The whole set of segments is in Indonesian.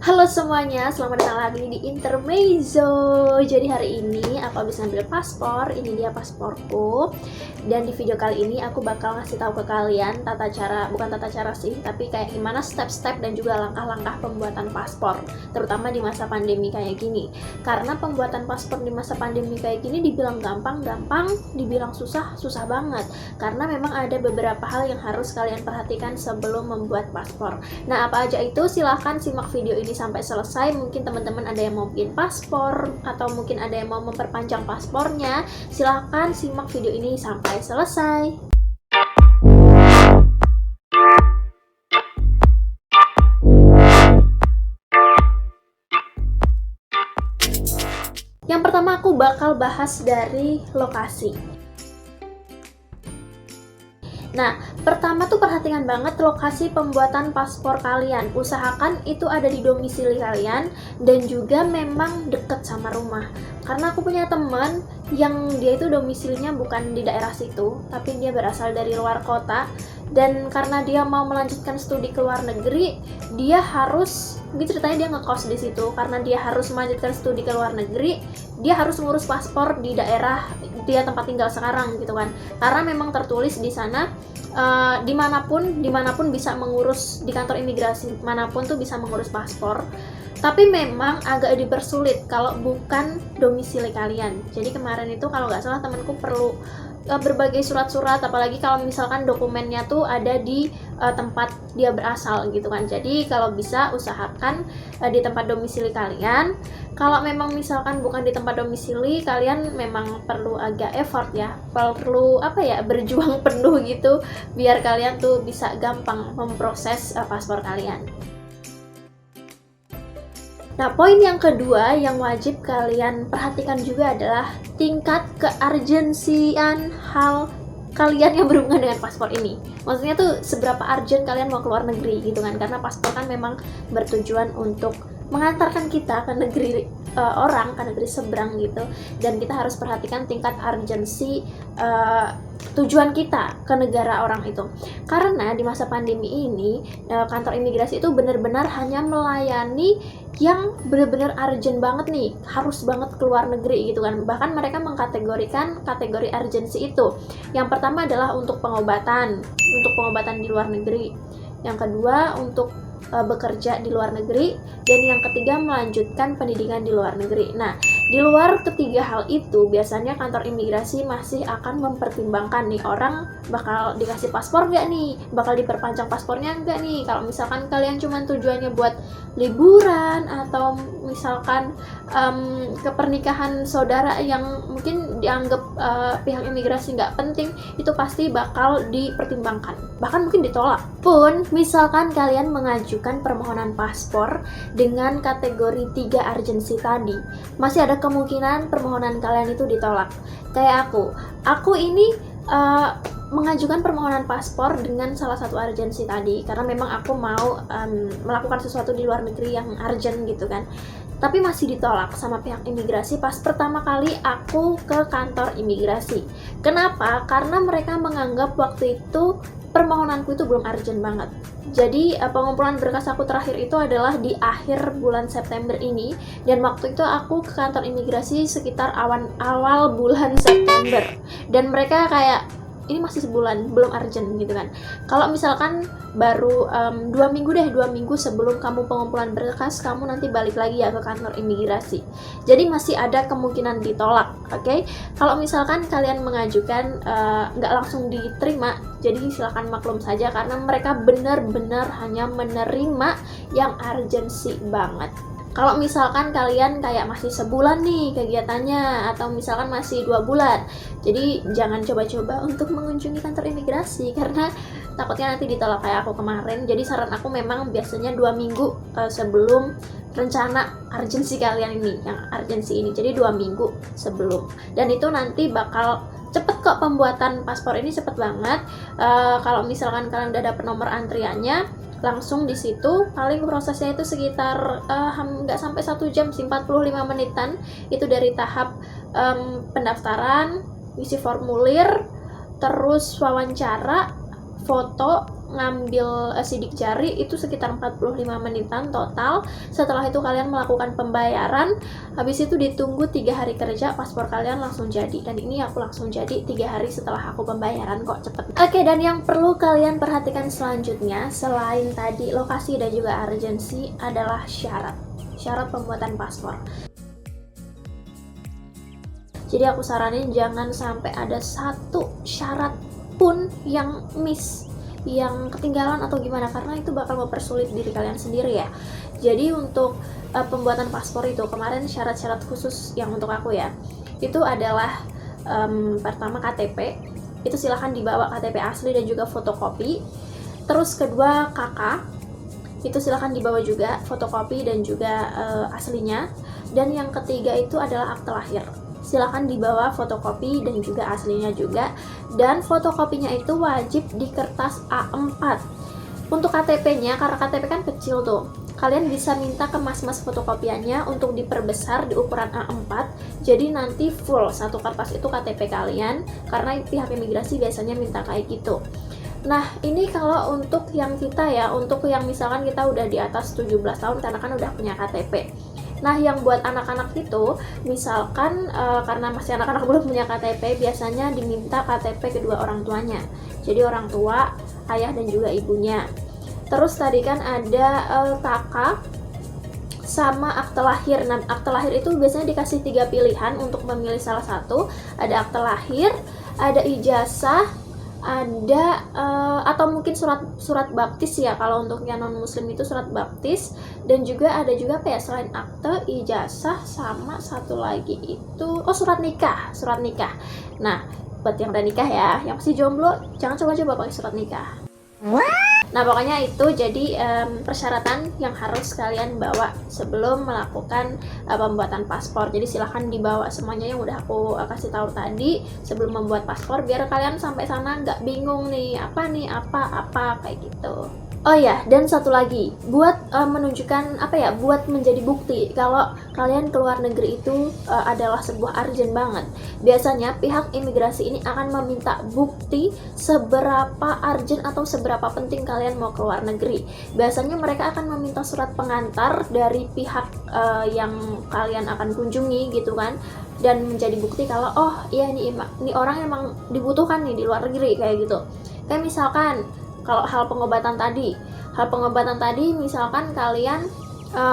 Halo semuanya, selamat datang lagi di Intermezzo. Jadi hari ini aku habis ngambil paspor, ini dia pasporku. Dan di video kali ini aku bakal ngasih tahu ke kalian bukan tata cara sih, tapi kayak gimana step-step dan juga langkah-langkah pembuatan paspor, terutama di masa pandemi kayak gini. Karena pembuatan paspor di masa pandemi kayak gini dibilang gampang, dibilang susah banget. Karena memang ada beberapa hal yang harus kalian perhatikan sebelum membuat paspor. Nah, apa aja itu? Silahkan simak video ini sampai selesai. Mungkin teman-teman ada yang mau bikin paspor atau mungkin ada yang mau memperpanjang paspornya. Silahkan simak video ini sampai selesai. Yang pertama aku bakal bahas dari lokasi. Nah, pertama tuh perhatikan banget lokasi pembuatan paspor kalian. Usahakan itu ada di domisili kalian dan juga memang deket sama rumah. Karena aku punya teman yang dia itu domisilinya bukan di daerah situ, tapi dia berasal dari luar kota. Dan karena dia mau melanjutkan studi ke luar negeri, dia harus, gitu ceritanya dia ngekos di situ. Karena dia harus melanjutkan studi ke luar negeri, dia harus ngurus paspor di daerah dia tempat tinggal sekarang gitu kan. Karena memang tertulis di sana dimanapun bisa mengurus, di kantor imigrasi manapun tuh bisa mengurus paspor. Tapi memang agak dipersulit kalau bukan domisili kalian. Jadi kemarin itu kalau nggak salah temanku perlu berbagai surat-surat, apalagi kalau misalkan dokumennya tuh ada di tempat dia berasal gitu kan. Jadi kalau bisa usahakan di tempat domisili kalian. Kalau memang misalkan bukan di tempat domisili, kalian memang perlu agak effort ya, perlu berjuang penuh gitu biar kalian tuh bisa gampang memproses paspor kalian. Nah, poin yang kedua yang wajib kalian perhatikan juga adalah tingkat keurgensian hal kalian yang berhubungan dengan paspor ini. Maksudnya tuh seberapa urgent kalian mau keluar negeri gitu kan, karena paspor kan memang bertujuan untuk mengantarkan kita ke negeri ke negeri seberang gitu, dan kita harus perhatikan tingkat urgensi tujuan kita ke negara orang itu. Karena di masa pandemi ini kantor imigrasi itu benar-benar hanya melayani yang benar-benar urgent banget nih, harus banget keluar negeri gitu kan. Bahkan mereka mengkategorikan kategori urgensi itu. Yang pertama adalah untuk pengobatan di luar negeri. Yang kedua untuk bekerja di luar negeri, dan yang ketiga melanjutkan pendidikan di luar negeri. Nah, di luar ketiga hal itu biasanya kantor imigrasi masih akan mempertimbangkan nih, orang bakal dikasih paspor nggak nih, bakal diperpanjang paspornya nggak nih. Kalau misalkan kalian cuma tujuannya buat liburan atau misalkan ke pernikahan saudara yang mungkin dianggap pihak imigrasi nggak penting, itu pasti bakal dipertimbangkan, bahkan mungkin ditolak. Pun misalkan kalian mengajukan permohonan paspor dengan kategori 3 urgensi tadi, masih ada kemungkinan permohonan kalian itu ditolak. Kayak aku ini mengajukan permohonan paspor dengan salah satu urgensi tadi, karena memang aku mau melakukan sesuatu di luar negeri yang urgent gitu kan. Tapi masih ditolak sama pihak imigrasi pas pertama kali aku ke kantor imigrasi. Kenapa? Karena mereka menganggap waktu itu permohonanku itu belum urgent banget. Jadi pengumpulan berkas aku terakhir itu adalah di akhir bulan September ini, dan waktu itu aku ke kantor imigrasi sekitar awal bulan September, dan mereka kayak ini masih sebulan, belum urgent gitu kan. Kalau misalkan baru 2 minggu sebelum kamu pengumpulan berkas, kamu nanti balik lagi ya ke kantor imigrasi. Jadi masih ada kemungkinan ditolak, oke? Kalau misalkan kalian mengajukan nggak langsung diterima, jadi silakan maklum saja, karena mereka benar-benar hanya menerima yang urgensi banget. Kalau misalkan kalian kayak masih sebulan nih kegiatannya, atau misalkan masih 2 bulan, jadi jangan coba-coba untuk mengunjungi kantor imigrasi, karena takutnya nanti ditolak kayak aku kemarin. Jadi saran aku memang biasanya 2 minggu sebelum rencana urgensi kalian ini, yang urgensi ini, jadi 2 minggu sebelum. Dan itu nanti bakal cepet kok, pembuatan paspor ini cepet banget. Kalau misalkan kalian udah dapet nomor antriannya, langsung di situ paling prosesnya itu sekitar nggak sampai 1 jam sih, 45 menitan. Itu dari tahap pendaftaran, isi formulir, terus wawancara, foto, ngambil sidik jari, itu sekitar 45 menitan total. Setelah itu kalian melakukan pembayaran, habis itu ditunggu 3 hari kerja, paspor kalian langsung jadi. Dan ini aku langsung jadi 3 hari setelah aku pembayaran, kok cepet. Oke, dan yang perlu kalian perhatikan selanjutnya selain tadi lokasi dan juga urgency adalah syarat pembuatan paspor. Jadi aku saranin jangan sampai ada satu syarat pun yang miss, yang ketinggalan atau gimana, karena itu bakal mempersulit diri kalian sendiri ya. Jadi untuk pembuatan paspor itu kemarin syarat-syarat khusus yang untuk aku ya, itu adalah pertama KTP, itu silahkan dibawa KTP asli dan juga fotokopi. Terus kedua KK, itu silahkan dibawa juga fotokopi dan juga aslinya. Dan yang ketiga itu adalah akte lahir, silahkan dibawa fotokopi dan juga aslinya juga. Dan fotokopinya itu wajib di kertas A4. Untuk KTP-nya, karena KTP kan kecil tuh, kalian bisa minta ke mas-mas fotokopiannya untuk diperbesar di ukuran A4. Jadi nanti full satu kertas itu KTP kalian, karena pihak imigrasi biasanya minta kayak gitu. Nah, ini kalau untuk yang kita ya, untuk yang misalkan kita udah di atas 17 tahun karena kan udah punya KTP. Nah, yang buat anak-anak itu, misalkan karena masih anak-anak belum punya KTP, biasanya diminta KTP kedua orang tuanya. Jadi orang tua, ayah dan juga ibunya. Terus tadi kan ada KK sama akte lahir. Nah, akte lahir itu biasanya dikasih 3 pilihan untuk memilih salah satu. Ada akte lahir, ada ijazah, ada atau mungkin surat baptis ya, kalau untuk yang non muslim itu surat baptis. Dan juga ada juga apa ya, selain akte, ijazah, sama satu lagi itu surat nikah. Nah, buat yang udah nikah ya, yang masih jomblo jangan coba-coba pakai surat nikah. Nah, pokoknya itu jadi persyaratan yang harus kalian bawa sebelum melakukan pembuatan paspor. Jadi silahkan dibawa semuanya yang udah aku kasih tahu tadi sebelum membuat paspor, biar kalian sampai sana nggak bingung nih apa kayak gitu. Oh ya, dan satu lagi, buat menunjukkan buat menjadi bukti kalau kalian keluar negeri itu adalah sebuah urgent banget. Biasanya pihak imigrasi ini akan meminta bukti seberapa urgent atau seberapa penting kalian mau keluar negeri. Biasanya mereka akan meminta surat pengantar dari pihak yang kalian akan kunjungi gitu kan, dan menjadi bukti kalau ini orang emang dibutuhkan nih di luar negeri kayak gitu. Kayak misalkan kalau hal pengobatan tadi misalkan kalian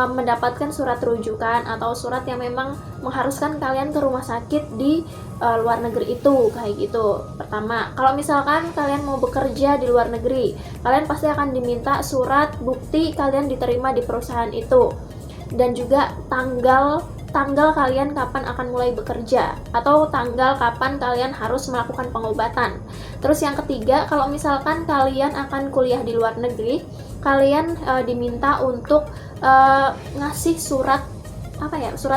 mendapatkan surat rujukan atau surat yang memang mengharuskan kalian ke rumah sakit di luar negeri itu kayak gitu. Pertama, kalau misalkan kalian mau bekerja di luar negeri, kalian pasti akan diminta surat bukti kalian diterima di perusahaan itu, dan juga tanggal kalian kapan akan mulai bekerja, atau tanggal kapan kalian harus melakukan pengobatan. Terus yang ketiga, kalau misalkan kalian akan kuliah di luar negeri, kalian diminta untuk ngasih surat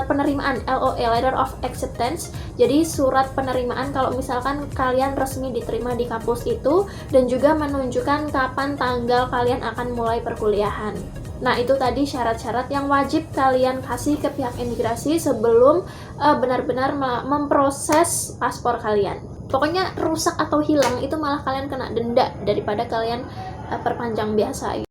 penerimaan, LOA, Letter of Acceptance. Jadi surat penerimaan kalau misalkan kalian resmi diterima di kampus itu, dan juga menunjukkan kapan tanggal kalian akan mulai perkuliahan. Nah, itu tadi syarat-syarat yang wajib kalian kasih ke pihak imigrasi sebelum benar-benar memproses paspor kalian. Pokoknya rusak atau hilang itu malah kalian kena denda daripada kalian perpanjang biasa